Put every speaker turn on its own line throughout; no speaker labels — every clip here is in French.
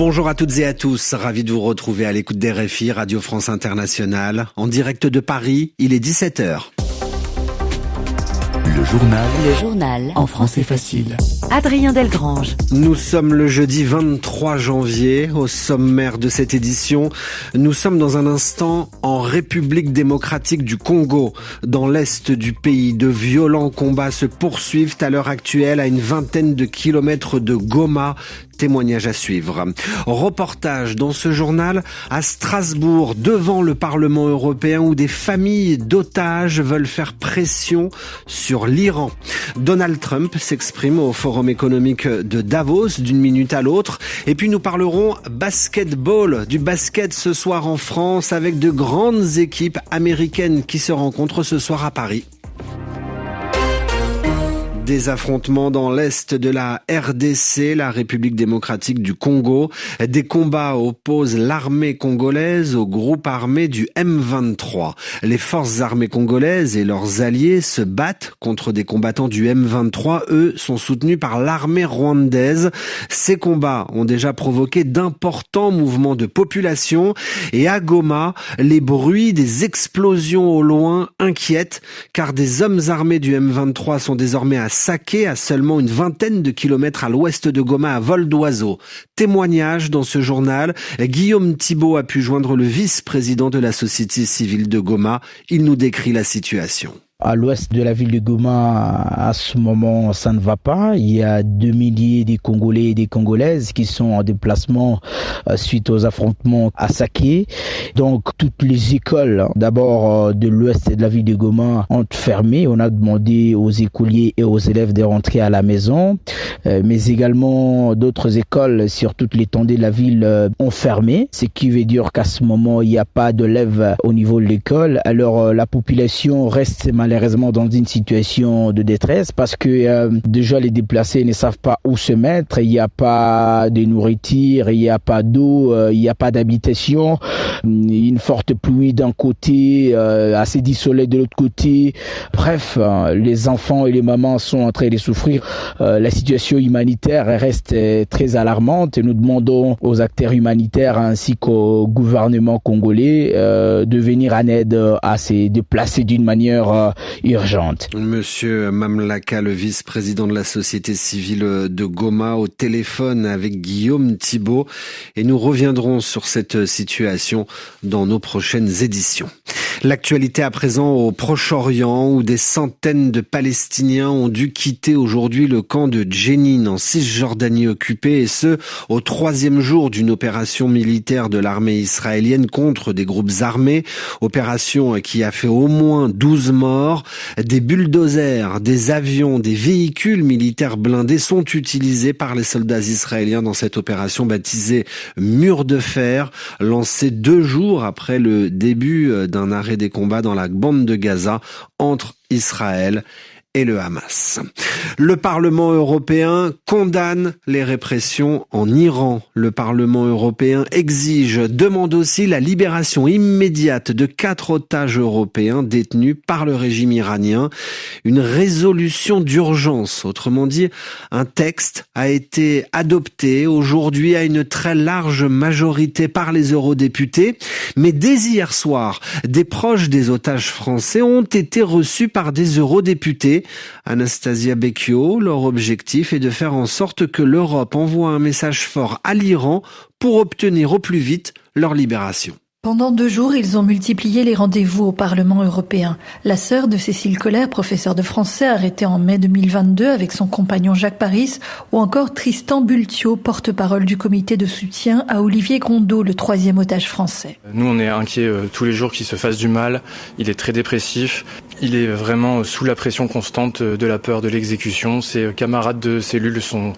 Bonjour à toutes et à tous, ravi de vous retrouver à l'écoute des RFI, Radio France Internationale. En direct de Paris, il est 17h.
Le journal en français facile. Adrien Delgrange.
Nous sommes le jeudi 23 janvier. Au sommaire de cette édition, nous sommes dans un instant en République démocratique du Congo. Dans l'est du pays, de violents combats se poursuivent à l'heure actuelle à une vingtaine de kilomètres de Goma. Témoignage à suivre. Reportage dans ce journal à Strasbourg, devant le Parlement européen, où des familles d'otages veulent faire pression sur l'Iran. Donald Trump s'exprime au Forum économique de Davos d'une minute à l'autre. Et puis nous parlerons basketball, du basket ce soir en France, avec de grandes équipes américaines qui se rencontrent ce soir à Paris. Des affrontements dans l'est de la RDC, la République démocratique du Congo. Des combats opposent l'armée congolaise au groupe armé du M23. Les forces armées congolaises et leurs alliés se battent contre des combattants du M23. Eux sont soutenus par l'armée rwandaise. Ces combats ont déjà provoqué d'importants mouvements de population. Et à Goma, les bruits des explosions au loin inquiètent, car des hommes armés du M23 sont désormais saqués à seulement une vingtaine de kilomètres à l'ouest de Goma à vol d'oiseau. Témoignage dans ce journal. Guillaume Thibault a pu joindre le vice-président de la société civile de Goma. Il nous décrit la situation.
À l'ouest de la ville de Goma, à ce moment, ça ne va pas. Il y a 2 milliers de Congolais et des Congolaises qui sont en déplacement suite aux affrontements à Saké. Donc, toutes les écoles, d'abord de l'ouest de la ville de Goma, ont fermé. On a demandé aux écoliers et aux élèves de rentrer à la maison. Mais également, d'autres écoles sur toute l'étendue de la ville ont fermé. Ce qui veut dire qu'à ce moment, il n'y a pas d'élèves au niveau de l'école. Alors, la population reste malheureusement dans une situation de détresse parce que déjà les déplacés ne savent pas où se mettre, il n'y a pas de nourriture, il n'y a pas d'eau, il n'y a pas d'habitation, une forte pluie d'un côté, assez du soleil de l'autre côté. Bref, les enfants et les mamans sont en train de souffrir. La situation humanitaire reste très alarmante et nous demandons aux acteurs humanitaires ainsi qu'au gouvernement congolais de venir en aide à ces déplacés d'une manière urgente.
Monsieur Mamlaka, le vice-président de la société civile de Goma, au téléphone avec Guillaume Thibault, et nous reviendrons sur cette situation dans nos prochaines éditions. L'actualité à présent au Proche-Orient, où des centaines de Palestiniens ont dû quitter aujourd'hui le camp de Jenin en Cisjordanie occupée, et ce, au 3e jour d'une opération militaire de l'armée israélienne contre des groupes armés, opération qui a fait au moins 12 morts. Des bulldozers, des avions, des véhicules militaires blindés sont utilisés par les soldats israéliens dans cette opération baptisée Mur de Fer, lancée 2 jours après le début d'un arrêt des combats dans la bande de Gaza entre Israël et le Hamas. Le Parlement européen condamne les répressions en Iran. Le Parlement européen demande aussi la libération immédiate de 4 otages européens détenus par le régime iranien. Une résolution d'urgence, autrement dit, un texte a été adopté aujourd'hui à une très large majorité par les eurodéputés. Mais dès hier soir, des proches des otages français ont été reçus par des eurodéputés. Anastasia Becchio, leur objectif est de faire en sorte que l'Europe envoie un message fort à l'Iran pour obtenir au plus vite leur libération.
Pendant 2 jours, ils ont multiplié les rendez-vous au Parlement européen. La sœur de Cécile Collère, professeure de français, arrêtée en mai 2022 avec son compagnon Jacques Paris, ou encore Tristan Bultiot, porte-parole du comité de soutien à Olivier Grondeau, le 3e otage français.
Nous, on est inquiets tous les jours qu'il se fasse du mal. Il est très dépressif. Il est vraiment sous la pression constante de la peur de l'exécution. Ses camarades de cellule sont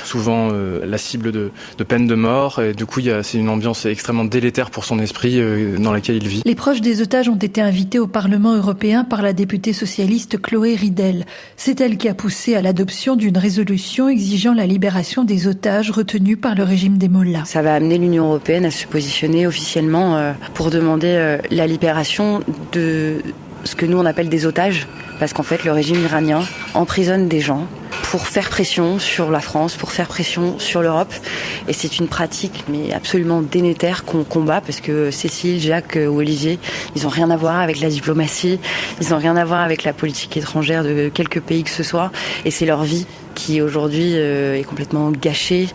souvent la cible de peine de mort. Et du coup, c'est une ambiance extrêmement délétère pour son esprit dans laquelle il vit.
Les proches des otages ont été invités au Parlement européen par la députée socialiste Chloé Ridel. C'est elle qui a poussé à l'adoption d'une résolution exigeant la libération des otages retenus par le régime des Mollahs.
Ça va amener l'Union européenne à se positionner officiellement pour demander la libération de ce que nous on appelle des otages, parce qu'en fait le régime iranien emprisonne des gens pour faire pression sur la France, pour faire pression sur l'Europe. Et c'est une pratique mais absolument délétère qu'on combat parce que Cécile, Jacques ou Olivier, ils n'ont rien à voir avec la diplomatie, ils n'ont rien à voir avec la politique étrangère de quelque pays que ce soit. Et c'est leur vie qui aujourd'hui est complètement gâchée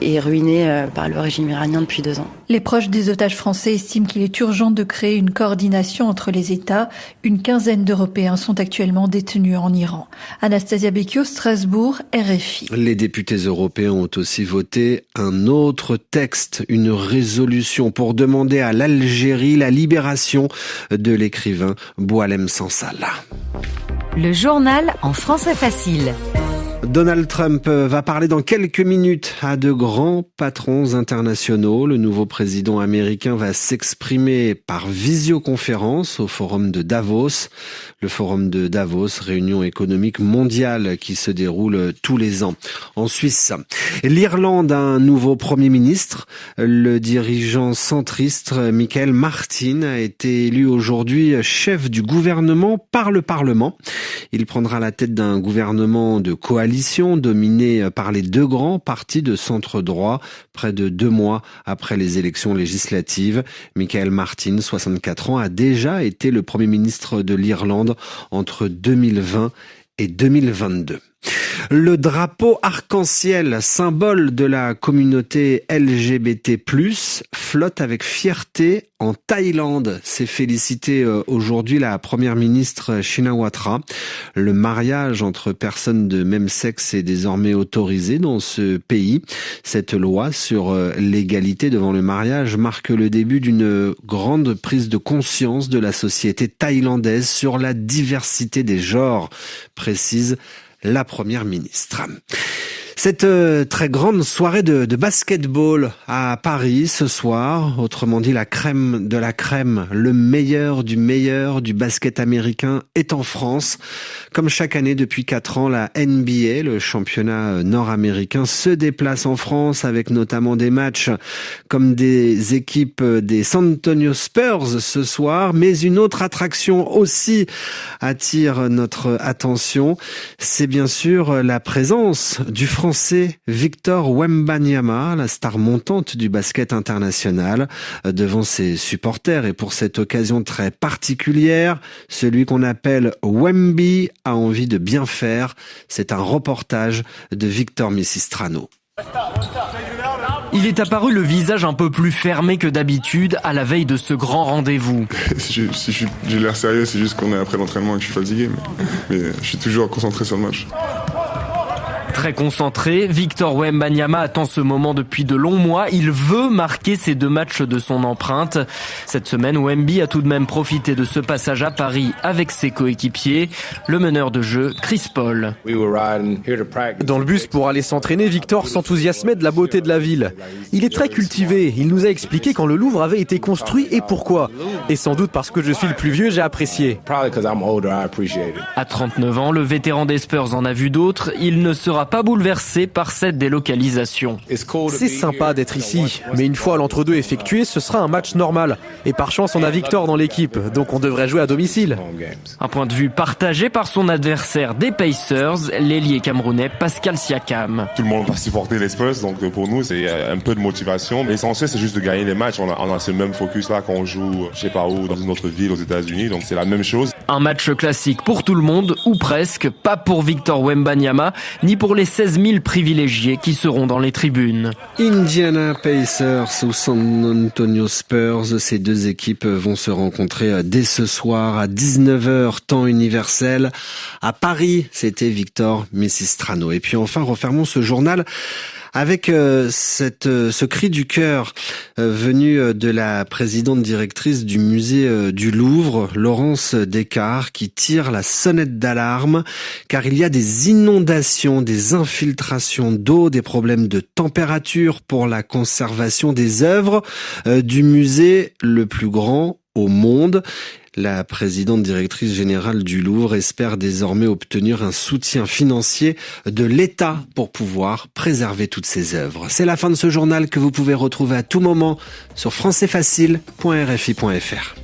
et ruinée par le régime iranien depuis 2 ans.
Les proches des otages français estiment qu'il est urgent de créer une coordination entre les États. Une quinzaine d'Européens sont actuellement détenus en Iran. Anastasia Becchio, Strasbourg, RFI.
Les députés européens ont aussi voté un autre texte, une résolution pour demander à l'Algérie la libération de l'écrivain Boualem Sansal.
Le journal en français facile.
Donald Trump va parler dans quelques minutes à de grands patrons internationaux. Le nouveau président américain va s'exprimer par visioconférence au forum de Davos. Le forum de Davos, réunion économique mondiale qui se déroule tous les ans en Suisse. L'Irlande a un nouveau Premier ministre. Le dirigeant centriste Michael Martin a été élu aujourd'hui chef du gouvernement par le Parlement. Il prendra la tête d'un gouvernement de coalition dominée par les 2 grands partis de centre-droit près de 2 mois après les élections législatives. Michael Martin, 64 ans, a déjà été le Premier ministre de l'Irlande entre 2020 et 2022. Le drapeau arc-en-ciel, symbole de la communauté LGBT+, flotte avec fierté en Thaïlande. C'est félicité aujourd'hui la première ministre Shinawatra. Le mariage entre personnes de même sexe est désormais autorisé dans ce pays. Cette loi sur l'égalité devant le mariage marque le début d'une grande prise de conscience de la société thaïlandaise sur la diversité des genres, précise la première ministre. Cette très grande soirée de basketball à Paris ce soir, autrement dit la crème de la crème, le meilleur du basket américain est en France. Comme chaque année depuis 4 ans, la NBA, le championnat nord-américain, se déplace en France avec notamment des matchs comme des équipes des San Antonio Spurs ce soir, mais une autre attraction aussi attire notre attention, c'est bien sûr la présence du Français Victor Wembanyama, la star montante du basket international, devant ses supporters. Et pour cette occasion très particulière, celui qu'on appelle Wemby a envie de bien faire. C'est un reportage de Victor Misistrano.
Il est apparu le visage un peu plus fermé que d'habitude à la veille de ce grand rendez-vous.
J'ai l'air sérieux, c'est juste qu'on est après l'entraînement et que je suis fatigué. Mais je suis toujours concentré sur le match.
Très concentré, Victor Wembanyama attend ce moment depuis de longs mois. Il veut marquer ces 2 matchs de son empreinte. Cette semaine, Wemby a tout de même profité de ce passage à Paris avec ses coéquipiers. Le meneur de jeu, Chris Paul.
Dans le bus pour aller s'entraîner, Victor s'enthousiasmait de la beauté de la ville. Il est très cultivé. Il nous a expliqué quand le Louvre avait été construit et pourquoi. Et sans doute parce que je suis le plus vieux, j'ai apprécié.
À 39 ans, le vétéran des Spurs en a vu d'autres. Il ne sera pas bouleversé par cette délocalisation.
C'est sympa d'être ici, mais une fois l'entre-deux effectué, ce sera un match normal. Et par chance, on a Victor dans l'équipe, donc on devrait jouer à domicile.
Un point de vue partagé par son adversaire des Pacers, l'ailier camerounais Pascal Siakam.
Tout le monde va supporter les Spurs, donc pour nous, c'est un peu de motivation. L'essentiel, c'est juste de gagner les matchs. On a ce même focus là quand on joue, je sais pas où, dans une autre ville aux États-Unis, donc c'est la même chose.
Un match classique pour tout le monde, ou presque, pas pour Victor Wembanyama, ni pour les 16 000 privilégiés qui seront dans les tribunes.
Indiana Pacers ou San Antonio Spurs, ces 2 équipes vont se rencontrer dès ce soir à 19h, temps universel. À Paris, c'était Victor Misistrano. Et puis enfin, refermons ce journal avec ce cri du cœur venu de la présidente directrice du musée du Louvre, Laurence Descartes, qui tire la sonnette d'alarme car il y a des inondations, des infiltrations d'eau, des problèmes de température pour la conservation des œuvres du musée le plus grand au monde. La présidente directrice générale du Louvre espère désormais obtenir un soutien financier de l'État pour pouvoir préserver toutes ces œuvres. C'est la fin de ce journal que vous pouvez retrouver à tout moment sur françaisfacile.rfi.fr.